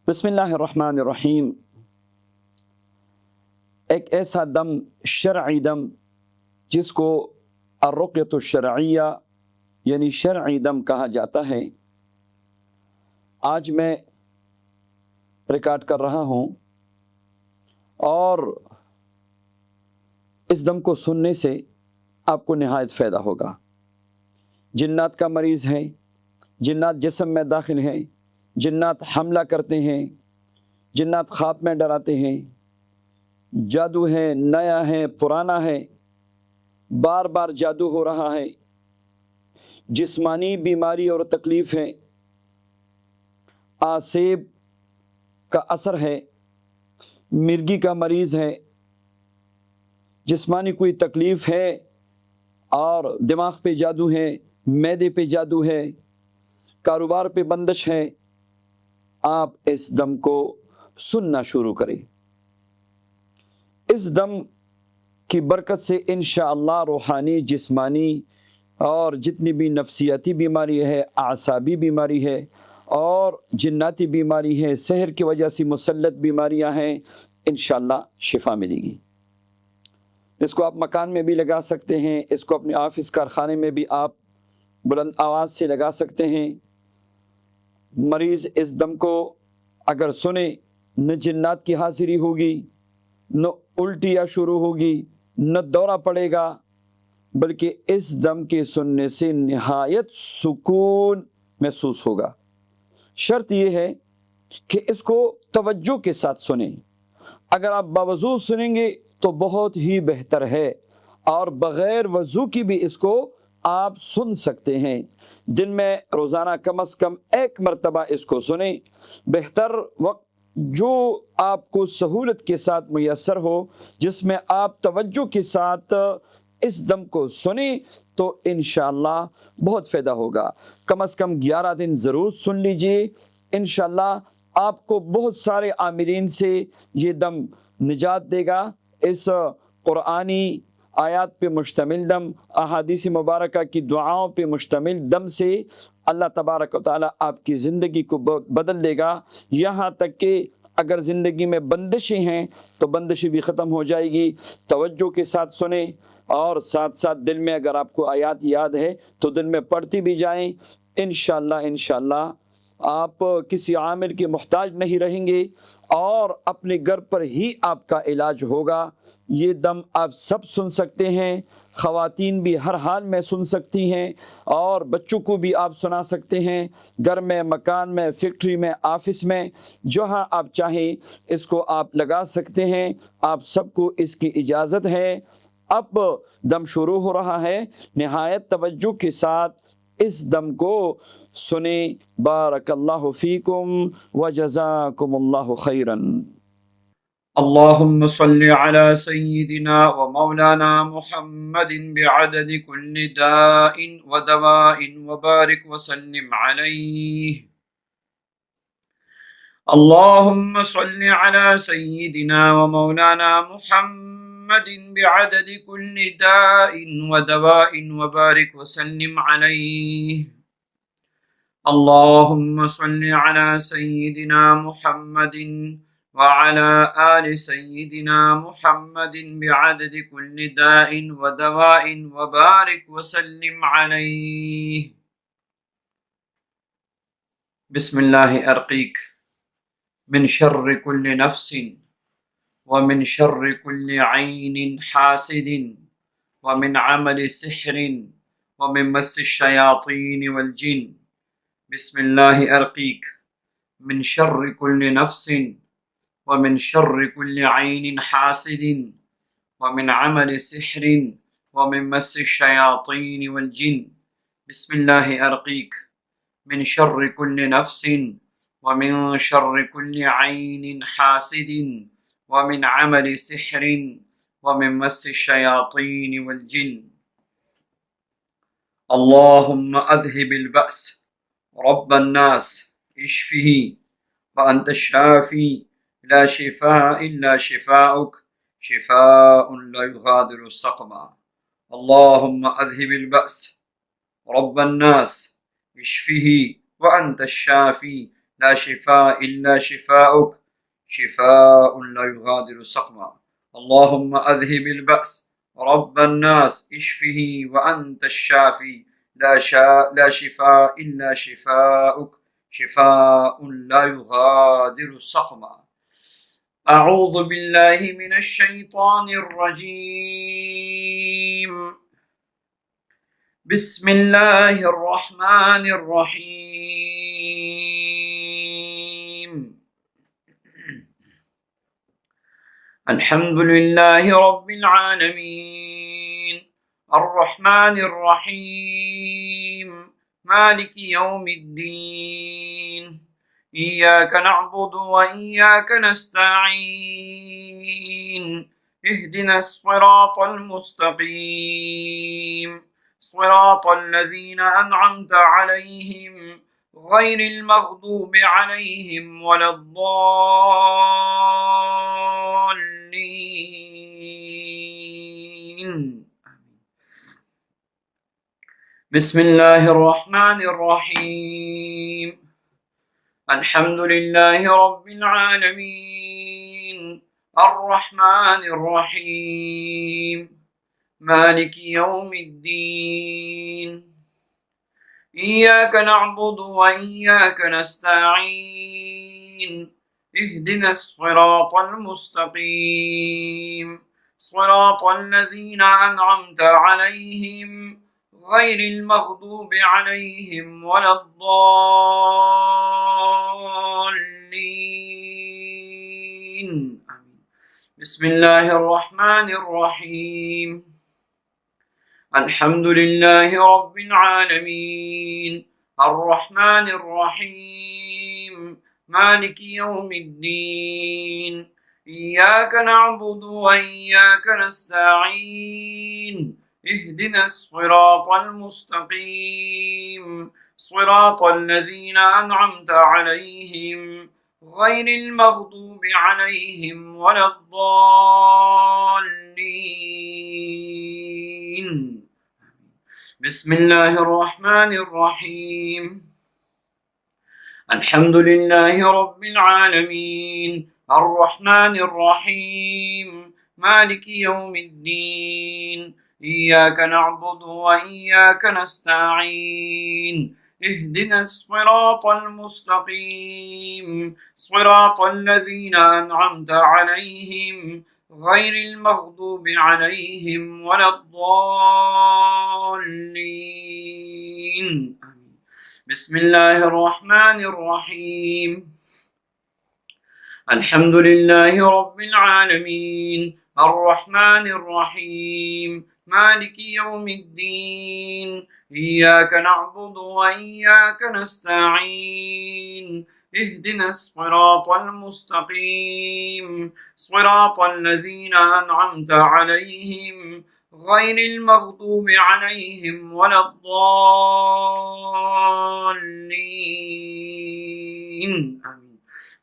بسم اللہ الرحمن الرحیم۔ ایک ایسا دم، شرعی دم، جس کو الرقیۃ الشرعیہ یعنی شرعی دم کہا جاتا ہے، آج میں ریکارڈ کر رہا ہوں، اور اس دم کو سننے سے آپ کو نہایت فائدہ ہوگا۔ جنات کا مریض ہے، جنات جسم میں داخل ہیں، جنات حملہ کرتے ہیں، جنات خواب میں ڈراتے ہیں، جادو ہے، نیا ہے، پرانا ہے، بار بار جادو ہو رہا ہے، جسمانی بیماری اور تکلیف ہے، آسیب کا اثر ہے، مرگی کا مریض ہے، جسمانی کوئی تکلیف ہے اور دماغ پہ جادو ہے، معدے پہ جادو ہے، کاروبار پہ بندش ہے، آپ اس دم کو سننا شروع کریں۔ اس دم کی برکت سے انشاءاللہ روحانی، جسمانی اور جتنی بھی نفسیاتی بیماری ہے، اعصابی بیماری ہے اور جناتی بیماری ہے، سحر کی وجہ سے مسلط بیماریاں ہیں، انشاءاللہ شفا ملے گی۔ اس کو آپ مکان میں بھی لگا سکتے ہیں، اس کو اپنے آفس کارخانے میں بھی آپ بلند آواز سے لگا سکتے ہیں۔ مریض اس دم کو اگر سنے، نہ جنات کی حاضری ہوگی، نہ الٹیاں شروع ہوگی، نہ دورہ پڑے گا، بلکہ اس دم کے سننے سے نہایت سکون محسوس ہوگا۔ شرط یہ ہے کہ اس کو توجہ کے ساتھ سنیں۔ اگر آپ باوضو سنیں گے تو بہت ہی بہتر ہے، اور بغیر وضو کی بھی اس کو آپ سن سکتے ہیں۔ دن میں روزانہ کم از کم 1 مرتبہ اس کو سنیں۔ بہتر وقت جو آپ کو سہولت کے ساتھ میسر ہو، جس میں آپ توجہ کے ساتھ اس دم کو سنیں، تو انشاءاللہ بہت فائدہ ہوگا۔ کم از کم 11 دن ضرور سن لیجئے، انشاءاللہ آپ کو بہت سارے عاملین سے یہ دم نجات دے گا۔ اس قرآنی آیات پہ مشتمل دم، احادیث مبارکہ کی دعاؤں پہ مشتمل دم سے اللہ تبارک و تعالیٰ آپ کی زندگی کو بدل دے گا، یہاں تک کہ اگر زندگی میں بندشیں ہیں تو بندشیں بھی ختم ہو جائے گی۔ توجہ کے ساتھ سنیں، اور ساتھ ساتھ دل میں اگر آپ کو آیات یاد ہے تو دل میں پڑھتی بھی جائیں۔ انشاءاللہ آپ کسی عامل کے محتاج نہیں رہیں گے، اور اپنے گھر پر ہی آپ کا علاج ہوگا۔ یہ دم آپ سب سن سکتے ہیں، خواتین بھی ہر حال میں سن سکتی ہیں، اور بچوں کو بھی آپ سنا سکتے ہیں، گھر میں، مکان میں، فیکٹری میں، آفس میں، جہاں آپ چاہیں اس کو آپ لگا سکتے ہیں۔ آپ سب کو اس کی اجازت ہے۔ اب دم شروع ہو رہا ہے، نہایت توجہ کے ساتھ اس دم کو سنیں۔ بارک اللہ فیکم وجزاکم اللہ خیرا۔ اللهم صل على سيدنا ومولانا محمد بعدد كل داء ودواء وبارك وسلم عليه. اللهم صل على سيدنا ومولانا محمد بعدد كل داء ودواء وبارك وسلم عليه. اللهم صل على سيدنا محمد وعلى آل سيدنا محمد بعدد كل داء ودواء وبارك وسلم عليه. بسم الله أرقيك من شر كل نفس ومن شر كل عين حاسد ومن عمل سحر ومن مس الشياطين والجن. بسم الله أرقيك من شر كل نفس ومن شر كل عين حاسد ومن عمل سحر ومن مس الشياطين والجن. بسم الله أرقيك من شر كل نفس ومن شر كل عين حاسد ومن عمل سحر ومن مس الشياطين والجن. اللهم أذهب البأس رب الناس اشفه وأنت الشافي لا شفاء إلا شفاؤك شفاء لا يغادر سقما. اللهم أذهب البأس رب الناس اشفه وأنت الشافي لا شفاء إلا شفاؤك شفاء لا يغادر سقما. اللهم أذهب البأس رب الناس اشفه وأنت الشافي لا شفاء إلا شفاؤك شفاء لا يغادر سقما. أعوذ بالله من الشيطان الرجيم. بسم الله الرحمن الرحيم. الحمد لله رب العالمين الرحمن الرحيم مالك يوم الدين إياك نعبد وإياك نستعين اهدنا الصراط المستقيم صراط الذين أنعمت عليهم غير المغضوب عليهم ولا الضالين. بسم الله الرحمن الرحيم الحمد لله رب العالمين الرحمن الرحيم مالك يوم الدين إياك نعبد وإياك نستعين اهدنا الصراط المستقيم صراط الذين أنعمت عليهم غير المغضوب عليهم ولا الضالين. بسم الله الرحمن الرحيم الحمد لله رب العالمين الرحمن الرحيم مالك يوم الدين إياك نعبد وإياك نستعين اهدنا الصراط المستقيم صراط الذين أنعمت عليهم غير المغضوب عليهم ولا الضالين. بسم الله الرحمن الرحيم الحمد لله رب العالمين الرحمن الرحيم مالك يوم الدين إياك نعبد وإياك نستعين اهدنا الصراط المستقيم صراط الذين أنعمت عليهم غير المغضوب عليهم ولا الضالين. بسم الله الرحمن الرحيم الحمد لله رب العالمين الرحمن الرحيم مالك يوم الدين إياك نعبد وإياك نستعين اهدنا الصراط المستقيم صراط الذين أنعمت عليهم غير المغضوب عليهم ولا الضالين.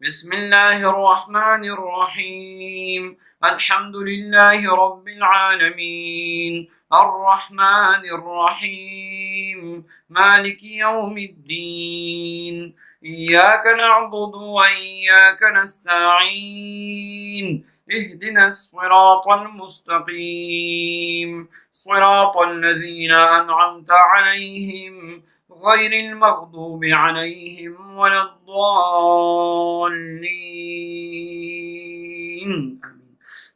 بسم الله الرحمن الرحيم الحمد لله رب العالمين الرحمن الرحيم مالك يوم الدين إياك نعبد وإياك نستعين اهدنا الصراط المستقيم صراط الذين أنعمت عليهم غير المغضوب عليهم ولا الضالين.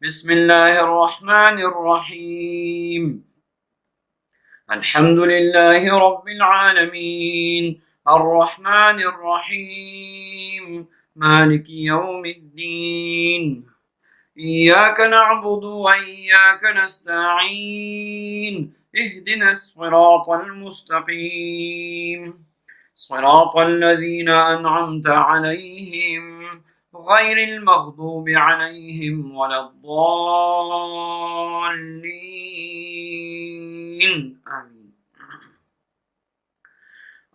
بسم الله الرحمن الرحيم الحمد لله رب العالمين الرحمن الرحيم مالك يوم الدين إياك نعبد وإياك نستعين اهدنا الصراط المستقيم صراط الذين أنعمت عليهم غير المغضوب عليهم ولا الضالين. آمين.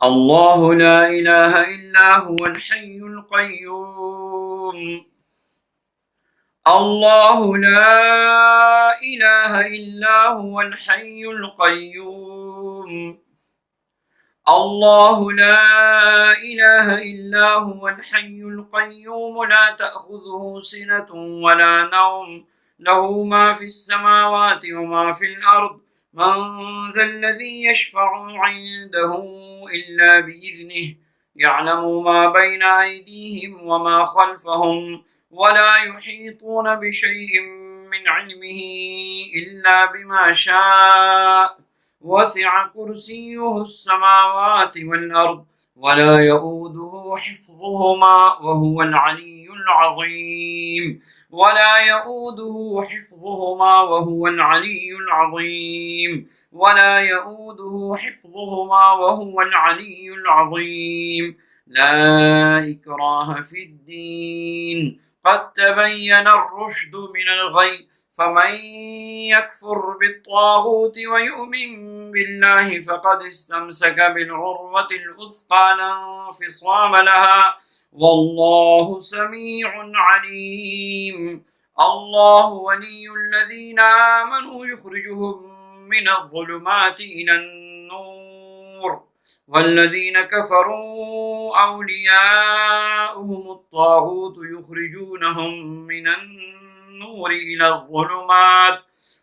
الله لا إله إلا هو الحي القيوم الله لا إله إلا هو الحي القيوم الله لا إله إلا هو الحي القيوم لا تأخذه سنة ولا نوم له ما في السماوات وما في الأرض من ذا الذي يشفع عنده إلا بإذنه يعلم ما بين أيديهم وما خلفهم ولا يحيطون بشيء من علمه إلا بما شاء وسع كرسيه السماوات والأرض ولا يؤوده حفظهما وهو العلي العظيم ولا يؤوده حفظهما وهو العلي العظيم ولا يؤوده حفظهما وهو العلي العظيم لا إكراه في الدين قد تبين الرشد من الغي فمن يكفر بالطاغوت ويؤمن بالله فقد استمسك بالعروة الوثقى لا انفصام لها والله سميع عليم الله ولي الذين آمنوا يخرجهم من الظلمات إلى النور والذين كفروا أولياؤهم الطاغوت يخرجونهم من النور إلى الظلمات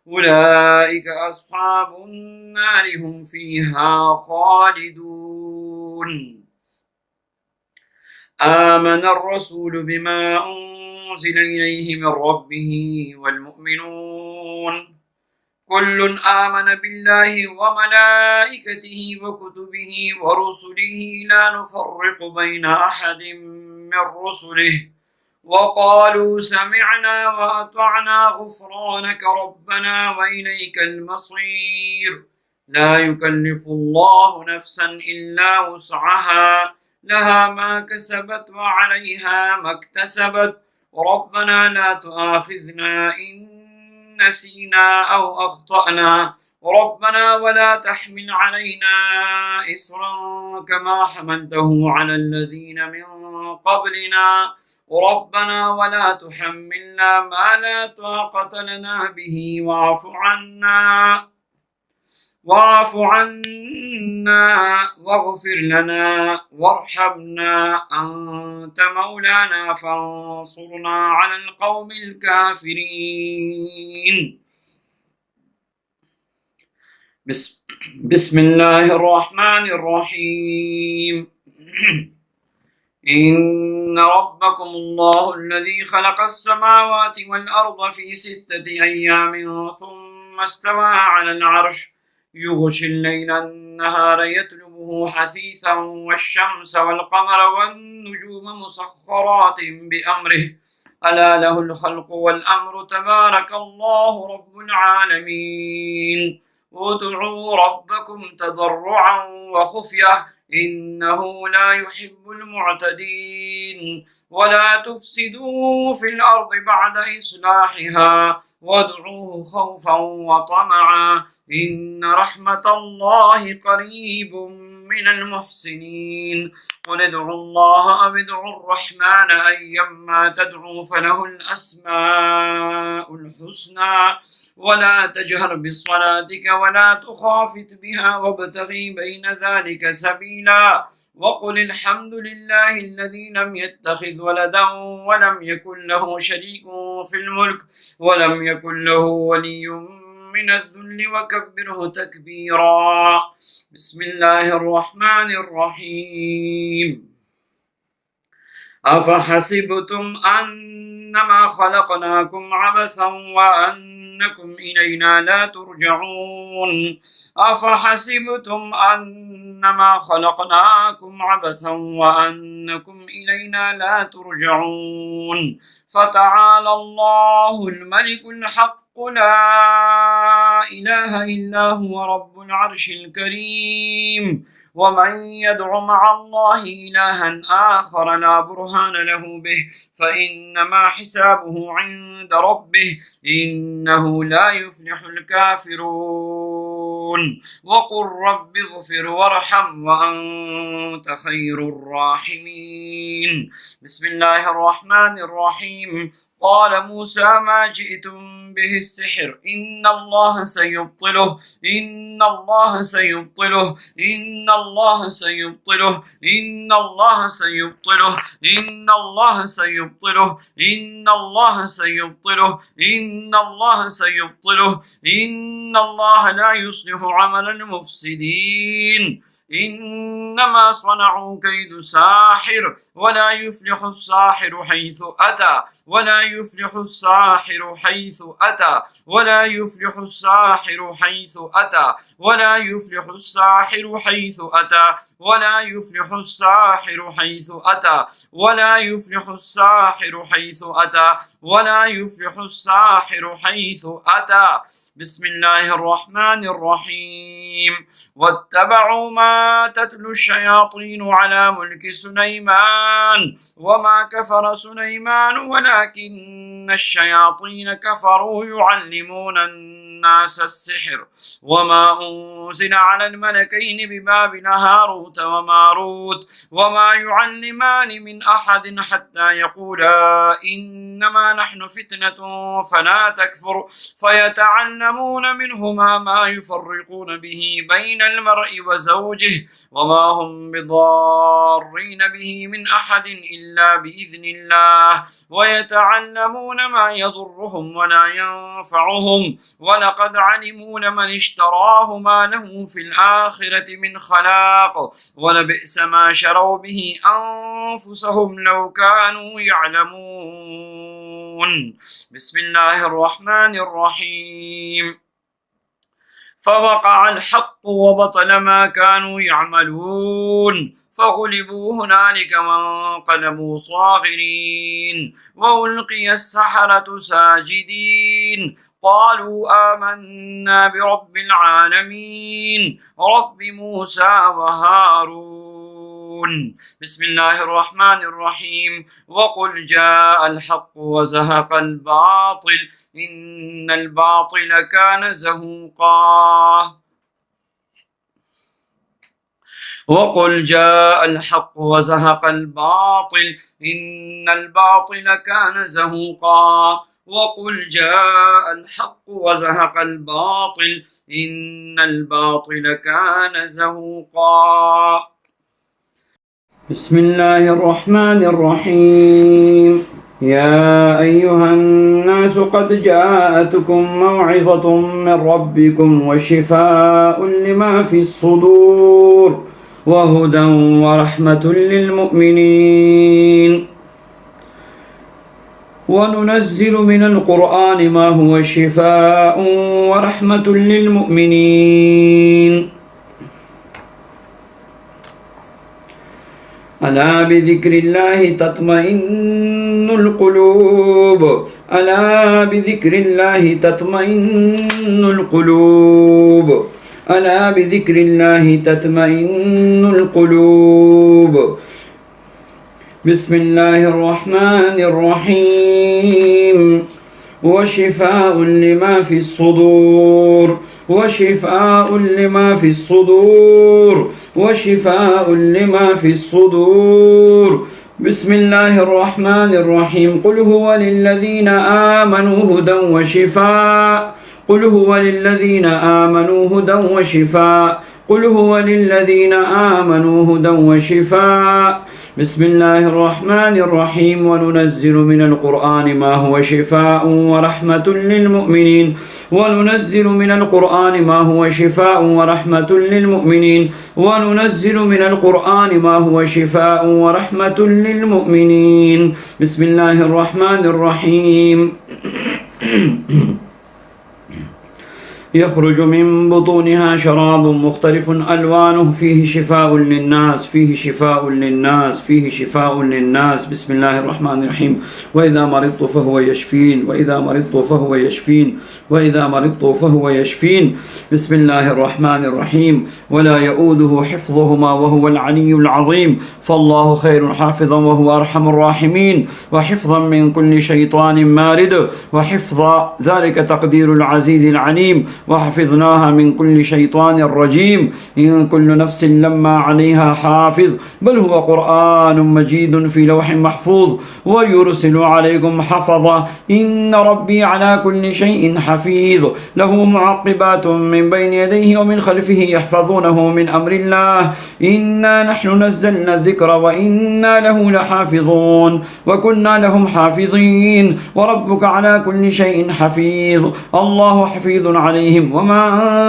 أولئك أصحاب النار هم فيها خالدون آمن الرسول بما أنزل إليه من ربه والمؤمنون كل آمن بالله وملائكته وكتبه ورسله لا نفرق بين أحد من رسله وقالوا سمعنا وأطعنا غفرانك ربنا وإليك المصير لا يكلف الله نفسا إلا وسعها لها ما كسبت وعليها ما اكتسبت ربنا لا تؤاخذنا إن نسينا أو أخطأنا ربنا ولا تحمل علينا إصرا كما حملته على الذين من قبلنا ربنا ولا تحملنا ما لا طاقة لنا به واعف عنا واغفر لنا وارحمنا أنت مولانا فانصرنا على القوم الكافرين بسم الله الرحمن الرحيم إن ربكم الله الذي خلق السماوات والأرض في 6 أيام ثم استوى على العرش يغشي الليل النهار يطلبه حثيثا والشمس والقمر والنجوم مسخرات بأمره ألا له الخلق والأمر تبارك الله رب العالمين ادعوا ربكم تضرعا وخفية إنه لا يحب المعتدين ولا تفسدوا في الأرض بعد إصلاحها وادعوه خوفا وطمعا إن رحمة الله قريب من المحسنين قل ادعوا الله أو ادعوا الرحمن أيما تدعوا فله الأسماء الحسنى ولا تجهر بصلاتك ولا تخافت بها وابتغي بين ذلك سبيلا وقل الحمد لله الذي لم يتخذ ولدا ولم يكن له شريك في الملك ولم يكن له ولي من الذل وكبره تكبيرا بسم الله الرحمن الرحيم أفحسبتم أنما خلقناكم عبثا وأنكم إلينا لا ترجعون أفحسبتم أنما خلقناكم عبثا وأنكم إلينا لا ترجعون فتعالى الله الملك الحق لا إله إلا هو رب العرش الكريم ومن يدع مع الله إلها آخر لا برهان له به فإنما حسابه عند ربه إنه لا يفلح الكافرون وقل رب اغفر وارحم وأنت خير الراحمين. بسم الله الرحمن الرحيم. قال موسى ما جئتم به السحر إن الله سيبطله إن الله سيبطله إن الله سيبطله إن الله سيبطله إن الله سيبطله إن الله سيبطله إن الله سيبطله إن الله لا يصلح عمل المفسدين. إنما صنعوا كيد ساحر ولا يفلح الساحر حيث أتى ولا يفلح الساحر حيث أتى ولا يفلح الساحر حيث أتى ولا يفلح الساحر حيث أتى ولا يفلح الساحر حيث أتى ولا يفلح الساحر حيث أتى ولا يفلح الساحر حيث أتى. بسم الله الرحمن الرحيم. واتبعوا ما تتلو الشياطين على ملك سليمان وما كفر سليمان ولكن الشياطين كفروا يعلمون الناس السحر وما أنزل على الملكين ببابل هاروت وماروت وما يعلمان من أحد حتى يقولا إنما نحن فتنة فلا تكفر فيتعلمون منهما ما يفرقون به بين المرء وزوجه وما هم بضارين به من أحد إلا بإذن الله ويتعلمون ما يضرهم ولا ينفعهم ولقد علموا لمن اشتراه ما له في الآخرة من خلاق ولبئس ما شروا به أنفسهم لو كانوا يعلمون. بسم الله الرحمن الرحيم. فوقع الحق وبطل ما كانوا يعملون فغلبوا هنالك وانقلبوا صاغرين وألقي السحرة ساجدين قالوا آمنا برب العالمين رب موسى وهارون. بسم الله الرحمن الرحيم. وقل جاء الحق وزهق الباطل إن الباطل كان زهوقا. وقل جاء الحق وزهق الباطل إن الباطل كان زهوقا. وقل جاء الحق وزهق الباطل إن الباطل كان زهوقا. بسم الله الرحمن الرحيم. يا أيها الناس قد جاءتكم موعظة من ربكم وشفاء لما في الصدور وهدى ورحمة للمؤمنين. وننزل من القرآن ما هو شفاء ورحمة للمؤمنين. ألا بذكر الله تطمئن القلوب ألا بذكر الله تطمئن القلوب ألا بذكر الله تطمئن القلوب. بسم الله الرحمن الرحيم. وشفاء لما في الصدور وشفاء لما في الصدور وشفاء لما في الصدور. بسم الله الرحمن الرحيم. قل هو للذين آمنوا هدى وشفاء قل هو للذين آمنوا هدى وشفاء قل هو للذين آمنوا هدى وشفاء. بسم الله الرحمن الرحيم. وننزل من القرآن ما هو شفاء ورحمة للمؤمنين وننزل من القرآن ما هو شفاء ورحمة للمؤمنين وننزل من القرآن ما هو شفاء ورحمة للمؤمنين. بسم الله الرحمن الرحيم. يخرج من بطونها شراب مختلف ألوانه فيه شفاء للناس فيه شفاء للناس فيه شفاء للناس. بسم الله الرحمن الرحيم. وإذا مرضت فهو يشفين وإذا مرضت فهو يشفين وإذا مرضت فهو يشفين. بسم الله الرحمن الرحيم. ولا يؤوده حفظهما وهو العلي العظيم. فالله خير حافظا وهو أرحم الراحمين. وحفظا من كل شيطان مارد وحفظ ذلك تقدير العزيز العليم. وحفظناها من كل شيطان رجيم. إن كل نفس لما عليها حافظ بل هو قرآن مجيد في لوح محفوظ ويرسل عليكم حفظا إن ربي على كل شيء حفيظ له معقبات من بين يديه ومن خلفه يحفظونه من أمر الله إنا نحن نزلنا الذكر وإنا له لحافظون وكنا لهم حافظين وربك على كل شيء حفيظ الله حفيظ عليهم وما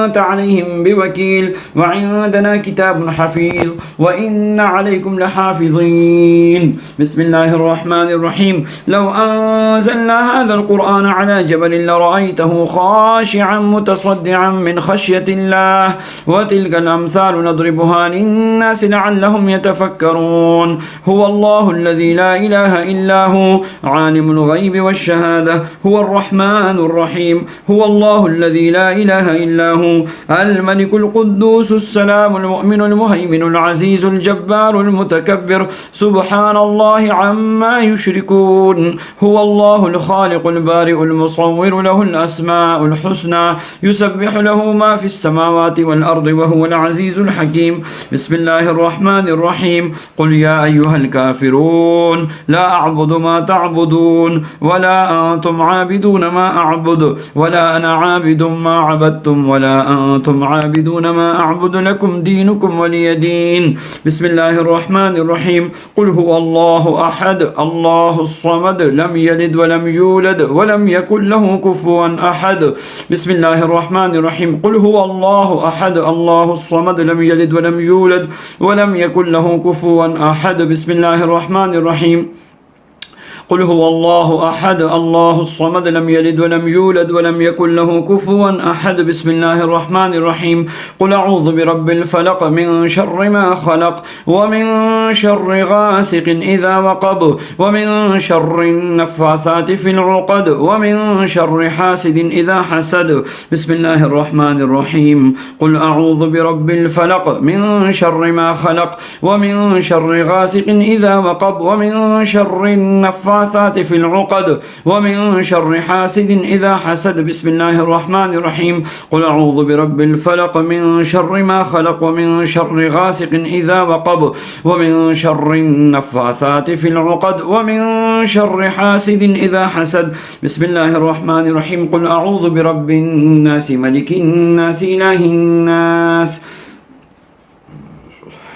أنت عليهم بوكيل وعندنا كتاب حفيظ وإن عليكم لحافظين. بسم الله الرحمن الرحيم لو أنزلنا هذا القرآن على جبل لرأيته خاشعا متصدعا من خشية الله وتلك الأمثال نضربها للناس لعلهم يتفكرون. هو الله الذي لا إله إلا هو عالم الغيب والشهادة هو الرحمن الرحيم. هو الله الذي لا إله إلا هو الملك القدوس السلام المؤمن المهيمن العزيز الجبار المتكبر سبحان الله عما يشركون. هو الله الخالق البارئ المصور له الأسماء الحسنى يسبح له ما في السماوات والأرض وهو العزيز الحكيم. بسم الله الرحمن الرحيم قل يا أيها الكافرون لا أعبد ما تعبدون ولا أنتم عابدون ما أعبد ولا أنا عابد ما عبدتم ولا أنتم عابدون ما أعبد لكم دينكم ولي دين. بسم الله الرحمن الرحيم قل هو الله أحد الله الصمد لم يلد ولم يولد ولم يكن له كفوا أحد. بسم الله الرحمن الرحيم قل هو الله أحد الله الصمد لم يلد ولم يولد ولم يكن له كفوا أحد. بسم الله الرحمن الرحيم قل هو الله أحد الله الصمد لم يلد ولم يولد ولم يكن له كفوا أحد. بسم الله الرحمن الرحيم قل أعوذ برب الفلق من شر ما خلق ومن شر غاسق إذا وقب ومن شر النفاثات في العقد ومن شر حاسد إذا حسد. بسم الله الرحمن الرحيم قل أعوذ برب الفلق من شر ما خلق ومن شر غاسق إذا وقب ومن شر النفاثات في العقد ومن شر حاسد إذا حسد. بسم الله الرحمن الرحيم قل أعوذ برب الفلق من شر ما خلق ومن شر غاسق إذا وقب ومن شر النفاثات في العقد ومن شر حاسد إذا حسد. بسم الله الرحمن الرحيم قل أعوذ برب الناس ملك الناس إله الناس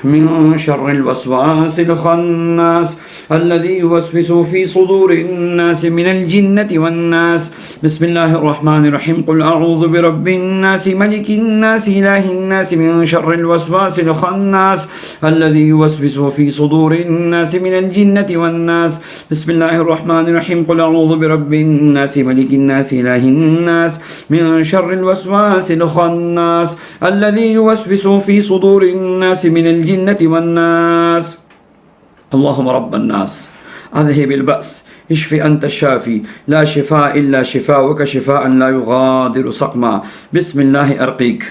من شر الوسواس الخناس الذي يوسوس في صدور الناس من الجنة والناس. بسم الله الرحمن الرحيم قل أعوذ برب الناس ملك الناس إله الناس من شر الوسواس الخناس الذي يوسوس في صدور الناس من الجنة والناس. بسم الله الرحمن الرحيم قل أعوذ برب الناس ملك الناس إله الناس من شر الوسواس الخناس الذي يوسوس في صدور الناس من الجنة والناس. اللهم رب الناس أذهب البأس اشف أنت الشافي لا شفاء إلا شفاءك شفاء لا يغادر سقما. بسم الله أرقيك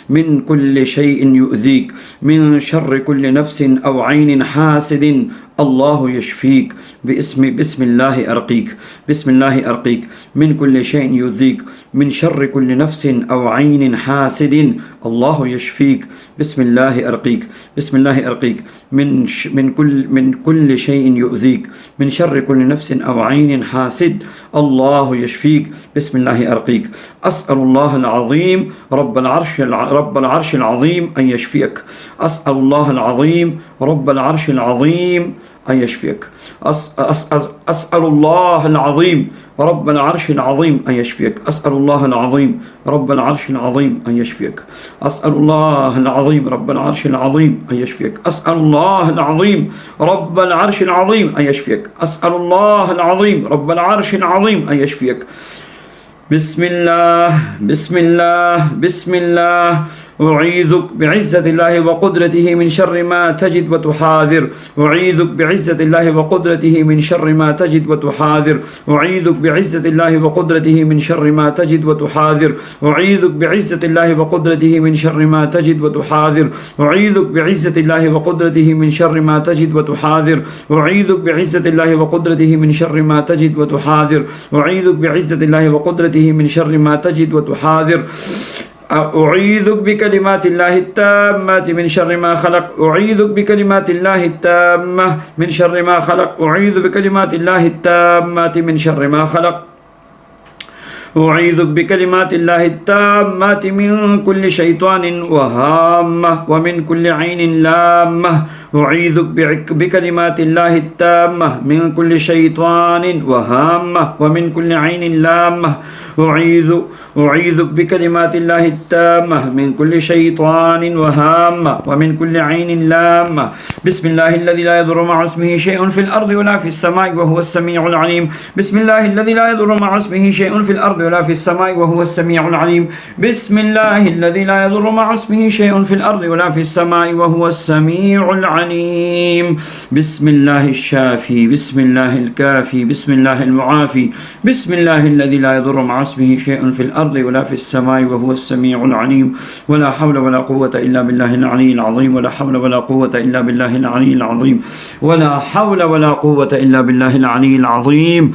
من كل شيء يؤذيك من شر كل نفس أو عين حاسد الله يشفيك بسم الله أرقيك بسم الله أرقيك من كل شيء يؤذيك من شر كل نفس أو عين حاسد الله يشفيك بسم الله أرقيك بسم الله أرقيك من كل شيء يؤذيك من شر كل نفس أو عين حاسد الله يشفيك بسم الله أرقيك. أسأل الله العظيم رب العرش العظيم أن يشفيك. أسأل الله العظيم رب العرش العظيم أن يشفيك. أسأل الله العظيم رب العرش العظيم أن يشفيك. أسأل الله العظيم رب العرش العظيم أن يشفيك. أسأل الله العظيم رب العرش العظيم أن يشفيك. أسأل الله العظيم رب العرش العظيم أن يشفيك. أسأل الله العظيم رب العرش العظيم أن يشفيك. بسم الله بسم الله بسم الله أعيذك بعزة الله وقدرته من شر ما تجد وتحاذر. أعيذك بعزة الله وقدرته من شر ما تجد وتحاذر. أعيذك بعزة الله وقدرته من شر ما تجد وتحاذر. أعيذك بعزة الله وقدرته من شر ما تجد وتحاذر. أعيذك بعزة الله وقدرته من شر ما تجد وتحاذر. أعيذك بعزة الله وقدرته من شر ما تجد وتحاذر. أعيذك بعزة الله وقدرته من شر ما تجد وتحاذر. أعيذك بكلمات الله التامات من شر ما خلق. أعيذك بكلمات الله التامة من شر ما خلق. أعيذ بكلمات الله التامات من شر ما خلق. أعيذك بكلمات الله التامات من كل شيطان وهامة ومن كل عين لامة. أعيذك بكلمات الله التامة من كل شيطان وهامة ومن كل عين لامة. أعيذك بكلمات الله التامة من كل شيطان وهامة ومن كل عين لامة. بسم الله الذي لا يضر مع اسمه شيء في الأرض ولا في السماء وهو السميع العليم. بسم الله الذي لا يضر مع اسمه شيء في الأرض ولا في السماء وهو السميع العليم. بسم الله الذي لا يضر مع اسمه شيء في الأرض ولا في السماء وهو السميع العليم. بسم الله الشافي. بسم الله الكافي. بسم الله المعافي. بسم الله الذي لا يضر مع اسمه شيء في الأرض ولا في السماء وهو السميع العليم. ولا حول ولا قوة إلا بالله العلي العظيم. ولا حول ولا قوة إلا بالله العلي العظيم. ولا حول ولا قوة إلا بالله العلي العظيم.